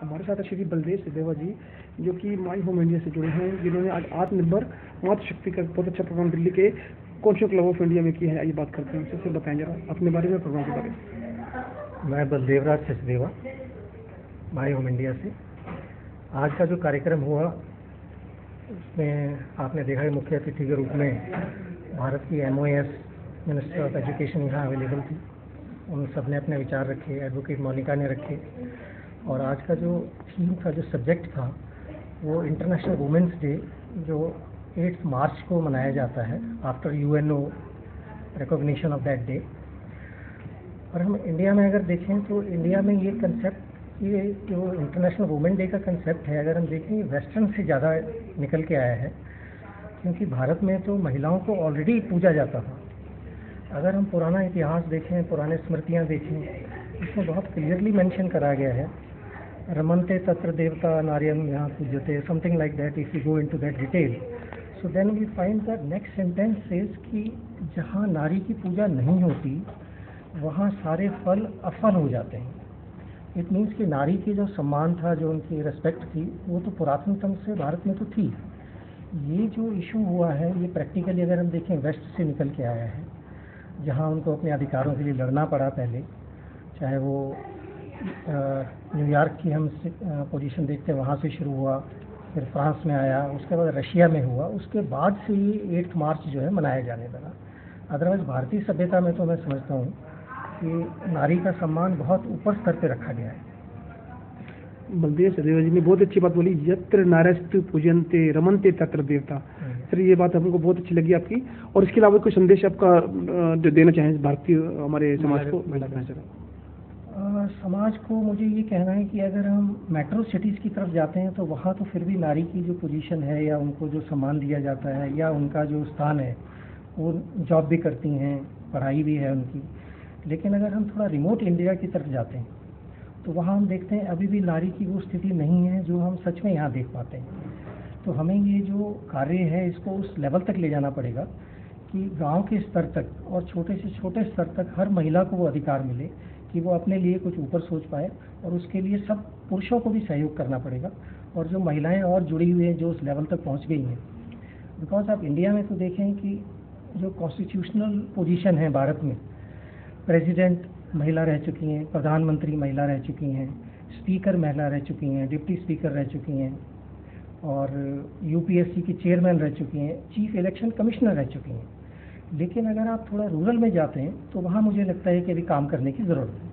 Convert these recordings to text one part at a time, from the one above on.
हमारे साथ श्री बलदेव सचदेवा जी, जो कि माई होम इंडिया से जुड़े हैं, जिन्होंने आज आत्मनिर्भर मातृशक्ति का बहुत अच्छा प्रोग्राम दिल्ली के कॉन्शियल क्लब ऑफ इंडिया में किया है। आइए बात करते हैं उनसे। सिर्फ बताएं जरा अपने बारे में, प्रोग्राम के बारे में। मैं Baldev Sachdeva, my home India से। आज का जो कार्यक्रम हुआ उसमें आपने देखा है मुख्य अतिथि के रूप में भारत की MOS मिनिस्टर ऑफ एजुकेशन यहाँ अवेलेबल थी। उन सब ने अपने विचार रखे, एडवोकेट मोनिका ने रखे। और आज का जो थीम था, जो सब्जेक्ट था, वो इंटरनेशनल वुमेंस डे, जो 8 मार्च को मनाया जाता है after UNO recognition of that day. और हम इंडिया में अगर देखें तो इंडिया में ये कंसेप्ट, ये जो इंटरनेशनल वुमेन डे का कंसेप्ट है, अगर हम देखें वेस्टर्न से ज़्यादा निकल के आया है, क्योंकि भारत में तो महिलाओं को ऑलरेडी पूजा जाता था। अगर हम पुराना इतिहास देखें, पुराने स्मृतियाँ देखें, इसमें बहुत क्लियरली मेंशन करा गया है, रमन्ते तत्र देवता नार्यम यहाँ पूज्यते, something like that. If you go into that detail, so then we find that next sentence says कि जहाँ नारी की पूजा नहीं होती वहाँ सारे फल अफल हो जाते हैं। इट मीन्स कि नारी की जो सम्मान था, जो उनकी रेस्पेक्ट थी, वो तो पुरातनतम से भारत में तो थी। ये जो इशू हुआ है, ये प्रैक्टिकली अगर हम देखें वेस्ट से निकल के आया है, जहाँ उनको अपने अधिकारों के लिए लड़ना पड़ा पहले, चाहे वो न्यूयॉर्क की हम पोजीशन देखते हैं, वहाँ से शुरू हुआ, फिर फ्रांस में आया, उसके बाद रशिया में हुआ, उसके बाद से ये 8 मार्च जो है मनाया जाने लगा। अदरवाइज भारतीय सभ्यता में तो मैं समझता हूँ कि नारी का सम्मान बहुत ऊपर स्तर पे रखा गया है। बलदेव सचदेवा जी ने बहुत अच्छी बात बोली, यत्र नार्यस्तु पूजन्ते रमन्ते तत्र देवता। सर, ये बात हमको बहुत अच्छी लगी आपकी। और इसके अलावा कोई संदेश आपका जो देना चाहें भारतीय हमारे समाज को? समाज को मुझे ये कहना है कि अगर हम मेट्रो सिटीज़ की तरफ जाते हैं तो वहाँ तो फिर भी नारी की जो पोजीशन है, या उनको जो सम्मान दिया जाता है, या उनका जो स्थान है, वो जॉब भी करती हैं, पढ़ाई भी है उनकी। लेकिन अगर हम थोड़ा रिमोट इंडिया की तरफ जाते हैं तो वहाँ हम देखते हैं अभी भी नारी की वो स्थिति नहीं है जो हम सच में यहाँ देख पाते हैं। तो हमें ये जो कार्य है, इसको उस लेवल तक ले जाना पड़ेगा कि गांव के स्तर तक और छोटे से छोटे स्तर तक हर महिला को वो अधिकार मिले कि वो अपने लिए कुछ ऊपर सोच पाए। और उसके लिए सब पुरुषों को भी सहयोग करना पड़ेगा, और जो महिलाएं और जुड़ी हुई हैं, जो उस लेवल तक पहुंच गई हैं। बिकॉज आप इंडिया में तो देखें कि जो कॉन्स्टिट्यूशनल पोजीशन है भारत में, प्रेसिडेंट महिला रह चुकी हैं, प्रधानमंत्री महिला रह चुकी हैं, स्पीकर महिला रह चुकी हैं, डिप्टी स्पीकर रह चुकी हैं, और UPSC की चेयरमैन रह चुकी हैं, चीफ इलेक्शन कमिश्नर रह चुकी हैं। लेकिन अगर आप थोड़ा रूरल में जाते हैं तो वहाँ मुझे लगता है कि अभी काम करने की ज़रूरत है।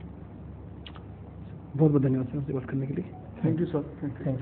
बहुत बहुत धन्यवाद सर, बात करने के लिए। Thank you sir. Thank you.